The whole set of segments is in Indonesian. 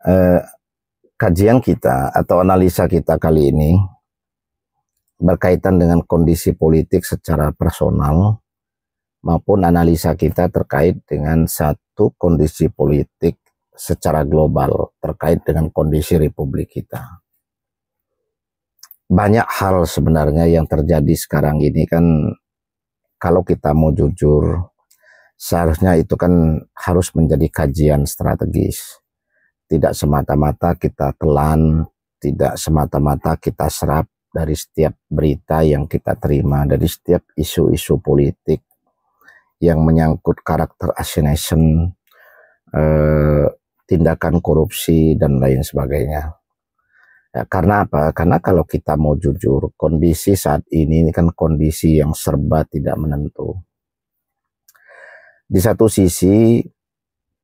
Eh, Kajian kita atau analisa kita kali ini berkaitan dengan kondisi politik secara personal maupun analisa kita terkait dengan satu kondisi politik secara global terkait dengan kondisi republik kita. Banyak hal sebenarnya yang terjadi sekarang ini kan, kalau kita mau jujur, seharusnya itu kan harus menjadi kajian strategis. Tidak semata-mata kita telan, tidak semata-mata kita serap dari setiap berita yang kita terima, dari setiap isu-isu politik yang menyangkut karakter assassination, tindakan korupsi, dan lain sebagainya. Ya, karena apa? Karena kalau kita mau jujur, kondisi saat ini kan kondisi yang serba tidak menentu. Di satu sisi,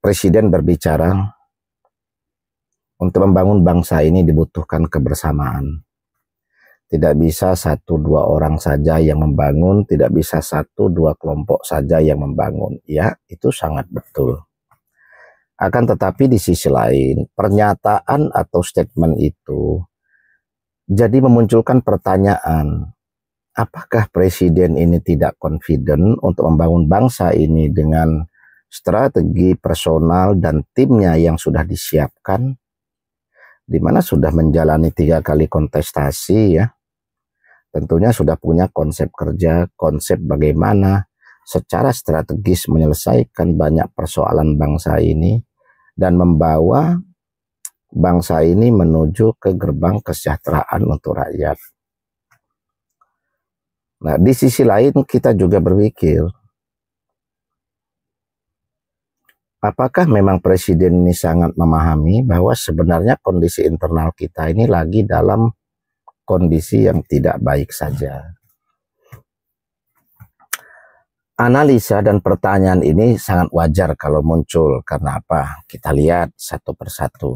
Presiden berbicara, untuk membangun bangsa ini dibutuhkan kebersamaan. Tidak bisa satu dua orang saja yang membangun, tidak bisa satu dua kelompok saja yang membangun. Ya, itu sangat betul. Akan tetapi di sisi lain, pernyataan atau statement itu jadi memunculkan pertanyaan, apakah Presiden ini tidak confident untuk membangun bangsa ini dengan strategi personal dan timnya yang sudah disiapkan, di mana sudah menjalani 3 kali kontestasi ya. Tentunya sudah punya konsep kerja, konsep bagaimana secara strategis menyelesaikan banyak persoalan bangsa ini dan membawa bangsa ini menuju ke gerbang kesejahteraan untuk rakyat. Nah, di sisi lain kita juga berpikir, apakah memang Presiden ini sangat memahami bahwa sebenarnya kondisi internal kita ini lagi dalam kondisi yang tidak baik saja. Analisa dan pertanyaan ini sangat wajar kalau muncul. Karena apa? Kita lihat satu persatu.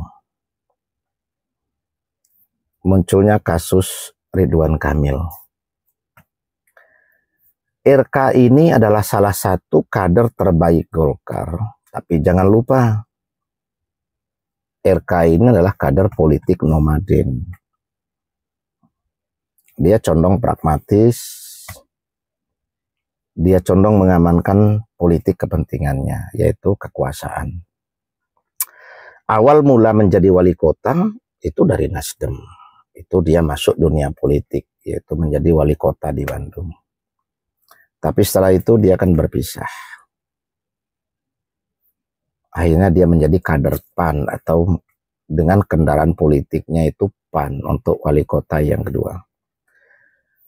Munculnya kasus Ridwan Kamil. RK ini adalah salah satu kader terbaik Golkar. Tapi jangan lupa, RK ini adalah kader politik nomaden. Dia condong pragmatis, dia condong mengamankan politik kepentingannya, yaitu kekuasaan. Awal mula menjadi wali kota itu dari Nasdem. Itu dia masuk dunia politik, yaitu menjadi wali kota di Bandung. Tapi setelah itu dia akan berpisah. Akhirnya dia menjadi kader PAN atau dengan kendaraan politiknya itu PAN untuk wali kota yang kedua.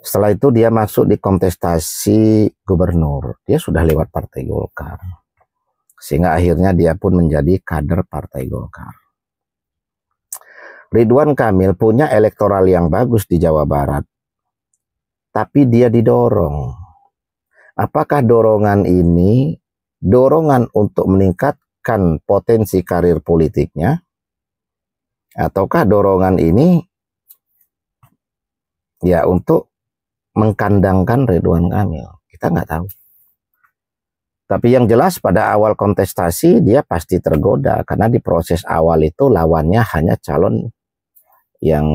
Setelah itu dia masuk di kontestasi gubernur. Dia sudah lewat Partai Golkar. Sehingga akhirnya dia pun menjadi kader Partai Golkar. Ridwan Kamil punya elektoral yang bagus di Jawa Barat. Tapi dia didorong. Apakah dorongan ini dorongan untuk meningkatkan potensi karir politiknya? Ataukah dorongan ini ya untuk mengkandangkan Ridwan Kamil? Kita nggak tahu. Tapi yang jelas pada awal kontestasi dia pasti tergoda, karena di proses awal itu lawannya hanya calon yang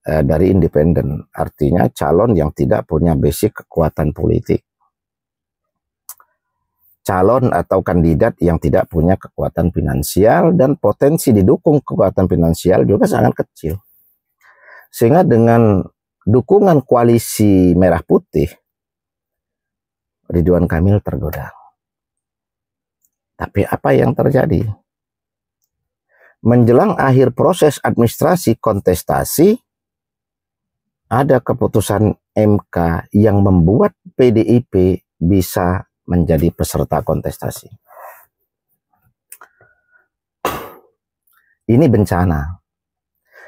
dari independen, artinya calon yang tidak punya basic kekuatan politik, calon atau kandidat yang tidak punya kekuatan finansial dan potensi didukung kekuatan finansial juga sangat kecil. Sehingga dengan dukungan koalisi merah putih, Ridwan Kamil tergoda. Tapi apa yang terjadi? Menjelang akhir proses administrasi kontestasi, ada keputusan MK yang membuat PDIP bisa menjadi peserta kontestasi. Ini bencana.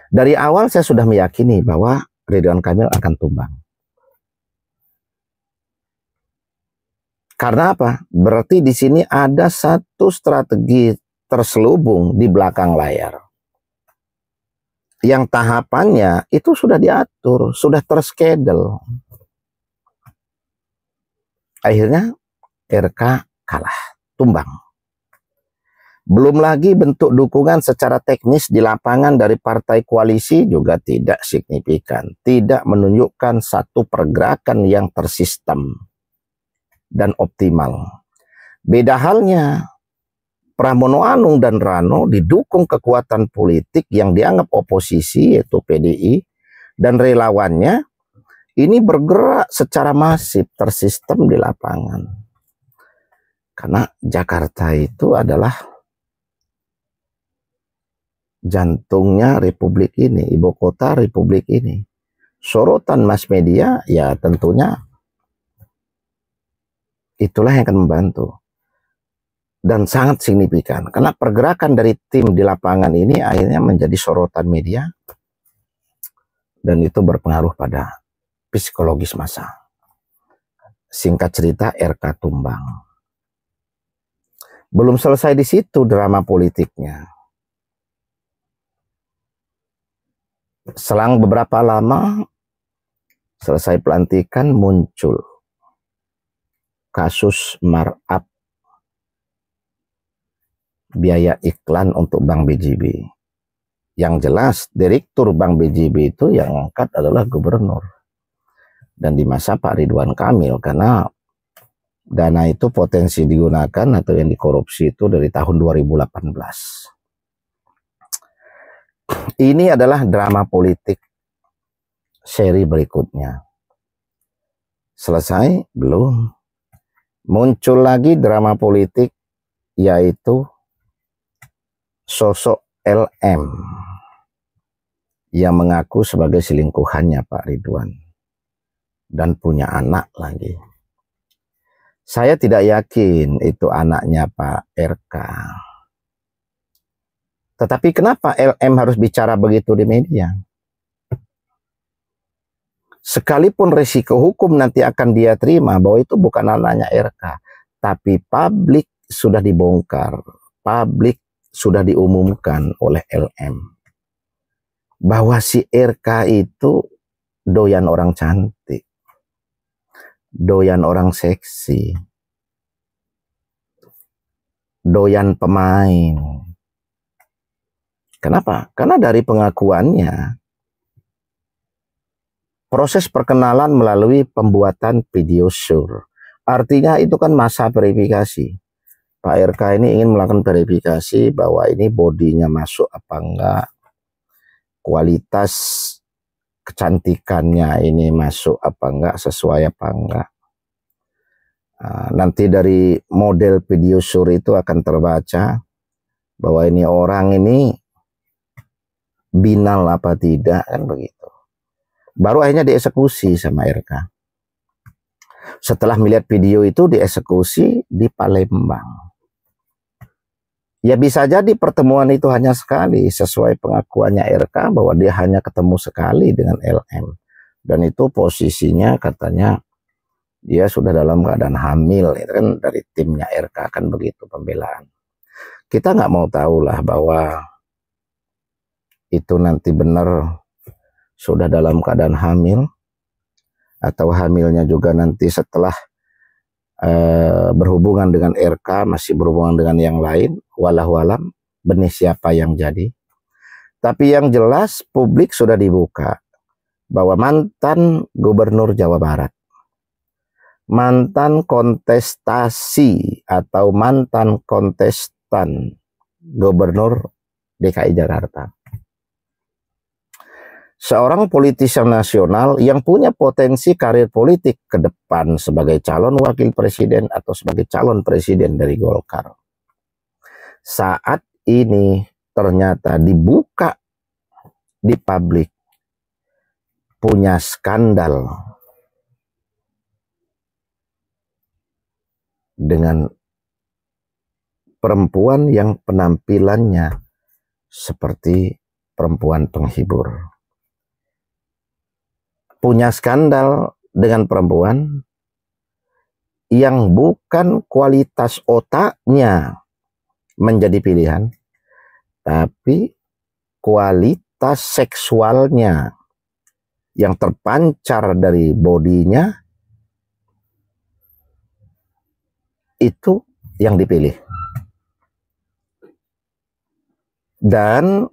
Dari awal saya sudah meyakini bahwa Ridwan Kamil akan tumbang. Karena apa? Berarti di sini ada satu strategi terselubung di belakang layar. Yang tahapannya itu sudah diatur, sudah terschedule. Akhirnya RK kalah, tumbang. Belum lagi bentuk dukungan secara teknis di lapangan dari partai koalisi juga tidak signifikan, tidak menunjukkan satu pergerakan yang tersistem dan optimal. Beda halnya, Pramono Anung dan Rano didukung kekuatan politik yang dianggap oposisi, yaitu PDI, dan relawannya ini bergerak secara masif, tersistem di lapangan. Karena Jakarta itu adalah jantungnya republik ini, ibu kota republik ini. Sorotan mass media ya tentunya itulah yang akan membantu. Dan sangat signifikan karena pergerakan dari tim di lapangan ini akhirnya menjadi sorotan media dan itu berpengaruh pada psikologis massa. Singkat cerita, RK tumbang. Belum selesai di situ drama politiknya. Selang beberapa lama selesai pelantikan muncul kasus markup biaya iklan untuk Bank BJB. Yang jelas direktur Bank BJB itu yang angkat adalah gubernur. Dan di masa Pak Ridwan Kamil, karena dana itu potensi digunakan atau yang dikorupsi itu dari tahun 2018. Ini adalah drama politik seri berikutnya. Selesai? Belum. Muncul lagi drama politik yaitu sosok LM yang mengaku sebagai selingkuhannya Pak Ridwan dan punya anak lagi. Saya tidak yakin itu anaknya Pak RK. Tetapi kenapa LM harus bicara begitu di media? Sekalipun resiko hukum nanti akan dia terima bahwa itu bukan anaknya RK, tapi publik sudah dibongkar, publik sudah diumumkan oleh LM bahwa si RK itu doyan orang cantik, doyan orang seksi, doyan pemain. Kenapa? Karena dari pengakuannya, proses perkenalan melalui pembuatan video sur. Artinya itu kan masa verifikasi. Pak RK ini ingin melakukan verifikasi bahwa ini bodinya masuk apa enggak, kualitas kecantikannya ini masuk apa enggak, sesuai apa enggak. Nanti dari model video sur itu akan terbaca bahwa ini orang ini binal apa tidak, kan begitu. Baru akhirnya dieksekusi sama RK. Setelah melihat video itu dieksekusi di Palembang. Ya bisa jadi pertemuan itu hanya sekali, sesuai pengakuannya RK bahwa dia hanya ketemu sekali dengan LM. Dan itu posisinya katanya dia sudah dalam keadaan hamil, itu kan dari timnya RK kan begitu pembelaan. Kita nggak mau tahu lah bahwa itu nanti benar sudah dalam keadaan hamil atau hamilnya juga nanti setelah berhubungan dengan RK masih berhubungan dengan yang lain, walau alam benih siapa yang jadi. Tapi yang jelas publik sudah dibuka bahwa mantan gubernur Jawa Barat, mantan kontestasi atau mantan kontestan gubernur DKI Jakarta, seorang politisi nasional yang punya potensi karir politik ke depan sebagai calon wakil presiden atau sebagai calon presiden dari Golkar. Saat ini ternyata dibuka di publik punya skandal dengan perempuan yang penampilannya seperti perempuan penghibur. Punya skandal dengan perempuan yang bukan kualitas otaknya menjadi pilihan, tapi kualitas seksualnya yang terpancar dari bodinya itu yang dipilih. dan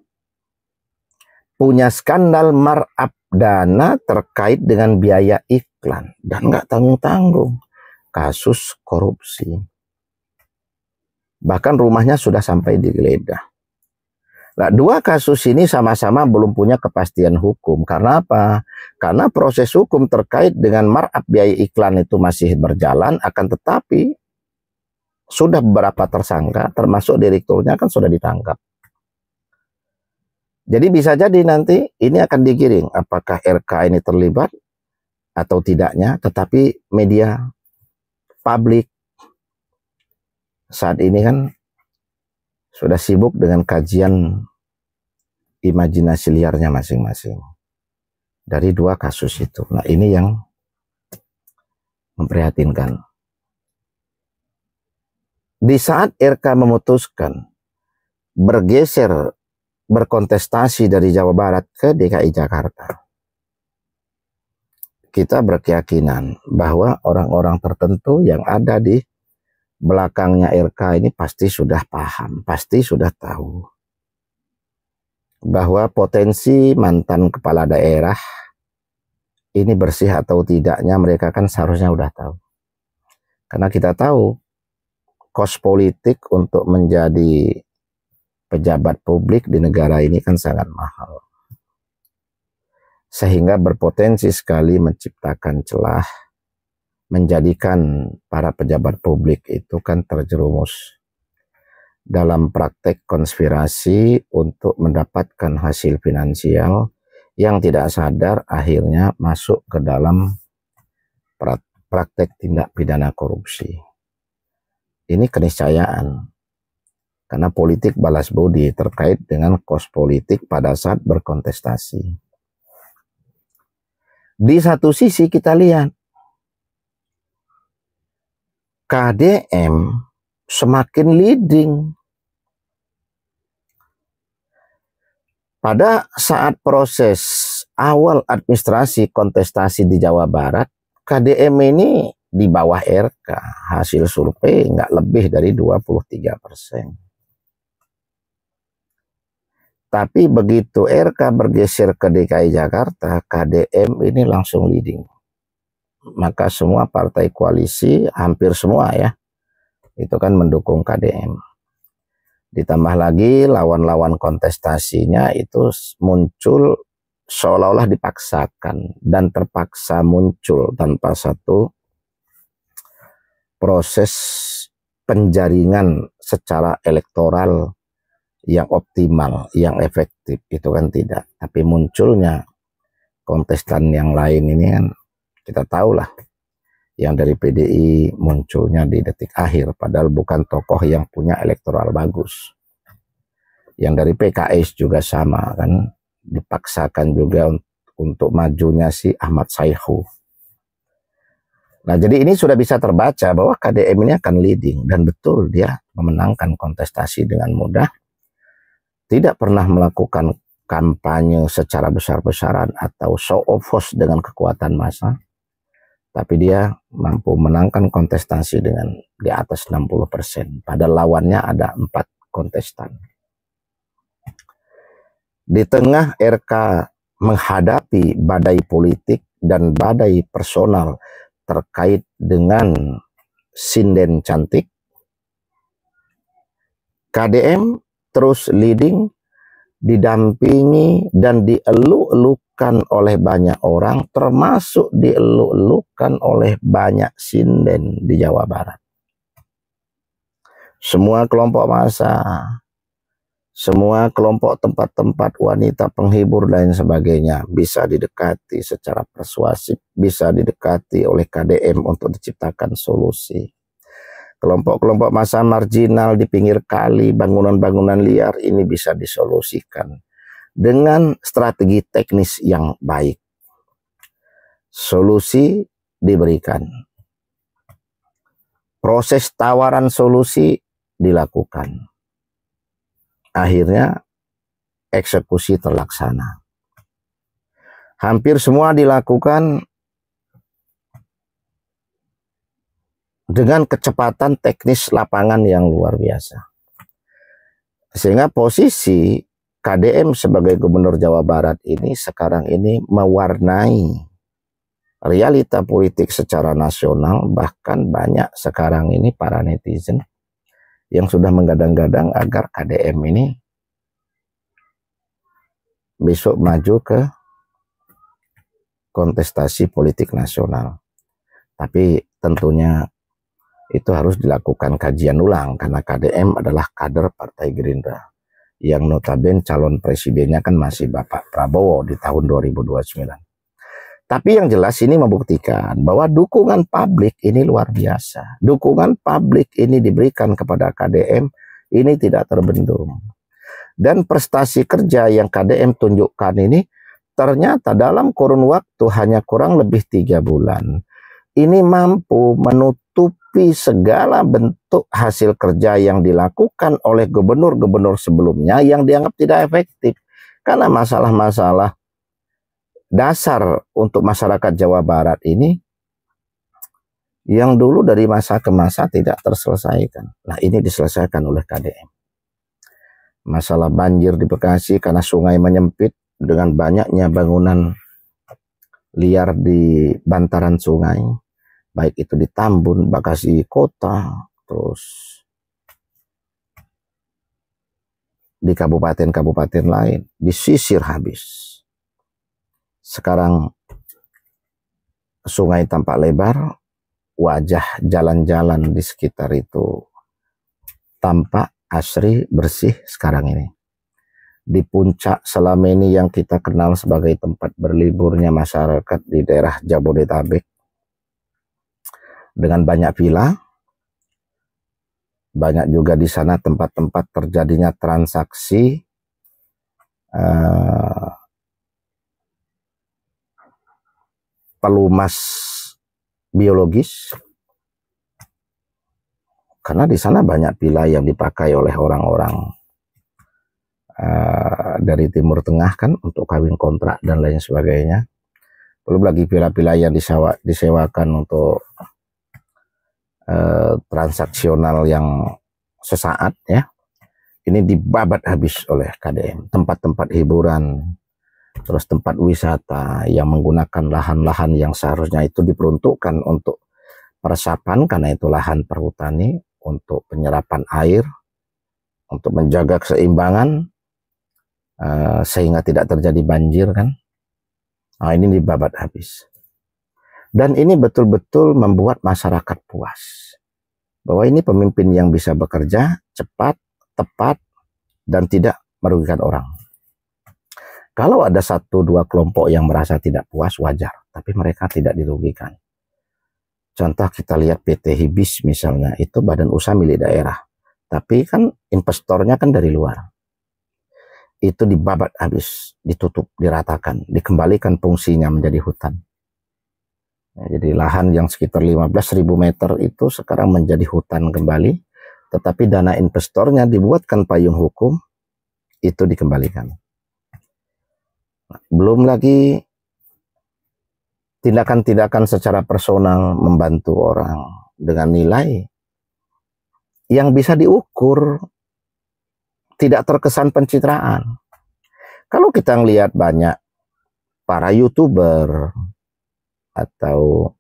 punya skandal markup dana terkait dengan biaya iklan dan nggak tanggung-tanggung, kasus korupsi. Bahkan rumahnya sudah sampai digeledah. Nah, dua kasus ini sama-sama belum punya kepastian hukum. Karena apa? Karena proses hukum terkait dengan markup biaya iklan itu masih berjalan, akan tetapi sudah beberapa tersangka, termasuk direkturnya kan sudah ditangkap. Jadi bisa jadi nanti ini akan digiring apakah RK ini terlibat atau tidaknya, tetapi media publik saat ini kan sudah sibuk dengan kajian imajinasi liarnya masing-masing dari dua kasus itu. Nah, ini yang memprihatinkan. Di saat RK memutuskan bergeser berkontestasi dari Jawa Barat ke DKI Jakarta, kita berkeyakinan bahwa orang-orang tertentu yang ada di belakangnya RK ini pasti sudah paham, pasti sudah tahu bahwa potensi mantan kepala daerah ini bersih atau tidaknya mereka kan seharusnya udah tahu. Karena kita tahu kos politik untuk menjadi pejabat publik di negara ini kan sangat mahal. Sehingga berpotensi sekali menciptakan celah, menjadikan para pejabat publik itu kan terjerumus dalam praktek konspirasi untuk mendapatkan hasil finansial yang tidak sadar akhirnya masuk ke dalam praktek tindak pidana korupsi. Ini keniscayaan. Karena politik balas budi terkait dengan kos politik pada saat berkontestasi. Di satu sisi kita lihat KDM semakin leading. Pada saat proses awal administrasi kontestasi di Jawa Barat, KDM ini di bawah RK, hasil survei nggak lebih dari 23%. Tapi begitu RK bergeser ke DKI Jakarta, KDM ini langsung leading. Maka semua partai koalisi, hampir semua ya, itu kan mendukung KDM. Ditambah lagi lawan-lawan kontestasinya itu muncul seolah-olah dipaksakan dan terpaksa muncul tanpa satu proses penjaringan secara elektoral yang optimal, yang efektif, itu kan tidak. Tapi munculnya kontestan yang lain ini kan kita tahulah, yang dari PDI munculnya di detik akhir, padahal bukan tokoh yang punya elektoral bagus. Yang dari PKS juga sama kan, dipaksakan juga untuk majunya si Ahmad Saihu. Nah, jadi ini sudah bisa terbaca bahwa KDM ini akan leading, dan betul dia memenangkan kontestasi dengan mudah. Tidak pernah melakukan kampanye secara besar-besaran atau show of force dengan kekuatan massa, tapi dia mampu menangkan kontestasi dengan di atas 60%. Pada lawannya ada 4 kontestan. Di tengah RK menghadapi badai politik dan badai personal terkait dengan sinden cantik, KDM terus leading, didampingi dan dieluk-elukan oleh banyak orang, termasuk dieluk-elukan oleh banyak sinden di Jawa Barat. Semua kelompok massa, semua kelompok tempat-tempat wanita penghibur dan sebagainya bisa didekati secara persuasif, bisa didekati oleh KDM untuk diciptakan solusi. Kelompok-kelompok massa marginal di pinggir kali, bangunan-bangunan liar ini bisa disolusikan dengan strategi teknis yang baik. Solusi diberikan. Proses tawaran solusi dilakukan. Akhirnya eksekusi terlaksana. Hampir semua dilakukan dengan kecepatan teknis lapangan yang luar biasa. Sehingga posisi KDM sebagai Gubernur Jawa Barat ini sekarang ini mewarnai realita politik secara nasional. Bahkan banyak sekarang ini para netizen yang sudah menggadang-gadang agar KDM ini besok maju ke kontestasi politik nasional. Tapi tentunya itu harus dilakukan kajian ulang karena KDM adalah kader Partai Gerindra yang notabene calon presidennya kan masih Bapak Prabowo di tahun 2029. Tapi yang jelas ini membuktikan bahwa dukungan publik ini luar biasa. Dukungan publik ini diberikan kepada KDM ini tidak terbendung. Dan prestasi kerja yang KDM tunjukkan ini ternyata dalam kurun waktu hanya kurang lebih 3 bulan. Ini mampu menutupi segala bentuk hasil kerja yang dilakukan oleh gubernur-gubernur sebelumnya yang dianggap tidak efektif. Karena masalah-masalah dasar untuk masyarakat Jawa Barat ini yang dulu dari masa ke masa tidak terselesaikan. Nah, ini diselesaikan oleh KDM. Masalah banjir di Bekasi karena sungai menyempit dengan banyaknya bangunan liar di bantaran sungai, baik itu di Tambun, Bekasi Kota, terus di kabupaten-kabupaten lain, disisir habis. Sekarang sungai tampak lebar, wajah jalan-jalan di sekitar itu tampak asri, bersih sekarang ini. Di puncak selama ini yang kita kenal sebagai tempat berliburnya masyarakat di daerah Jabodetabek, dengan banyak villa, banyak juga di sana tempat-tempat terjadinya transaksi pelumas biologis, karena di sana banyak villa yang dipakai oleh orang-orang dari Timur Tengah kan untuk kawin kontrak dan lain sebagainya. Belum lagi villa-villa yang disewakan untuk transaksional yang sesaat ya. Ini dibabat habis oleh KDM. Tempat-tempat hiburan, terus tempat wisata yang menggunakan lahan-lahan yang seharusnya itu diperuntukkan untuk peresapan karena itu lahan perhutani, untuk penyerapan air, untuk menjaga keseimbangan sehingga tidak terjadi banjir kan. Nah, ini dibabat habis. Dan ini betul-betul membuat masyarakat puas bahwa ini pemimpin yang bisa bekerja cepat, tepat, dan tidak merugikan orang. Kalau ada 1-2 kelompok yang merasa tidak puas, wajar, tapi mereka tidak dirugikan. Contoh kita lihat PT Hibis misalnya, itu badan usaha milik daerah, tapi kan investornya kan dari luar. Itu dibabat habis, ditutup, diratakan, dikembalikan fungsinya menjadi hutan. Ya, jadi lahan yang sekitar 15.000 meter itu sekarang menjadi hutan kembali, tetapi dana investornya dibuatkan payung hukum, itu dikembalikan. Belum lagi tindakan-tindakan secara personal membantu orang dengan nilai yang bisa diukur, tidak terkesan pencitraan. Kalau kita ngelihat banyak para YouTuber atau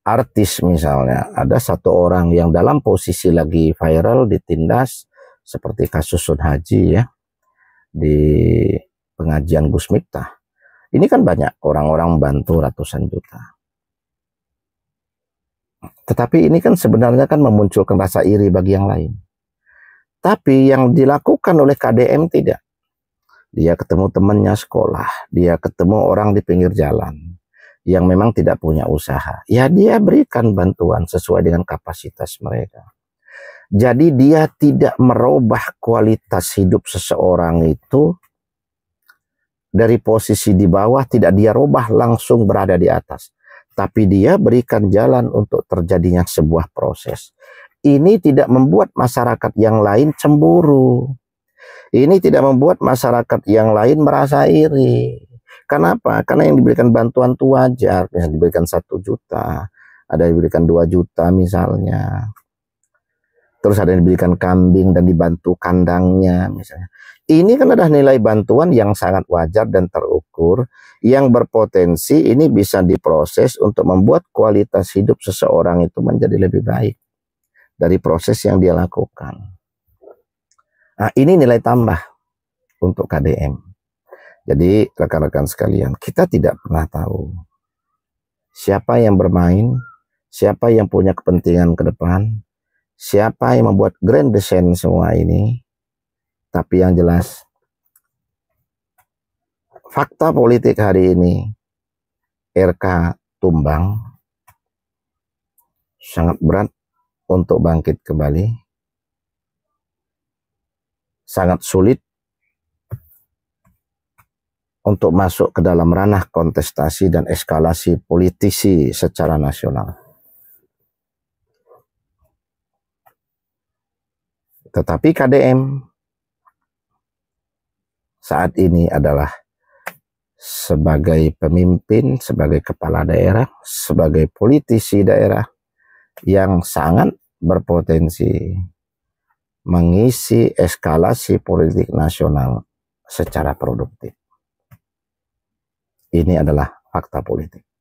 artis misalnya, ada satu orang yang dalam posisi lagi viral ditindas seperti kasus Sun Haji ya, di pengajian Gus Miftah. Ini kan banyak orang-orang bantu ratusan juta. Tetapi ini kan sebenarnya kan memunculkan rasa iri bagi yang lain. Tapi yang dilakukan oleh KDM tidak. Dia ketemu temannya sekolah, dia ketemu orang di pinggir jalan yang memang tidak punya usaha. Ya dia berikan bantuan sesuai dengan kapasitas mereka. Jadi dia tidak merubah kualitas hidup seseorang itu dari posisi di bawah, tidak dia rubah langsung berada di atas. Tapi dia berikan jalan untuk terjadinya sebuah proses. Ini tidak membuat masyarakat yang lain cemburu. Ini tidak membuat masyarakat yang lain merasa iri. Kenapa? Karena yang diberikan bantuan itu wajar. Yang diberikan 1 juta, ada yang diberikan 2 juta misalnya. terus ada yang diberikan kambing dan dibantu kandangnya misalnya. Ini kan adalah nilai bantuan yang sangat wajar dan terukur, yang berpotensi ini bisa diproses untuk membuat kualitas hidup seseorang itu menjadi lebih baik dari proses yang dia lakukan. Nah, ini nilai tambah untuk KDM. Jadi rekan-rekan sekalian, kita tidak pernah tahu siapa yang bermain, siapa yang punya kepentingan ke depan, siapa yang membuat grand design semua ini. Tapi yang jelas, fakta politik hari ini, RK tumbang, sangat berat untuk bangkit kembali, sangat sulit untuk masuk ke dalam ranah kontestasi dan eskalasi politisi secara nasional. Tetapi KDM saat ini adalah sebagai pemimpin, sebagai kepala daerah, sebagai politisi daerah yang sangat berpotensi mengisi eskalasi politik nasional secara produktif. Ini adalah fakta politik.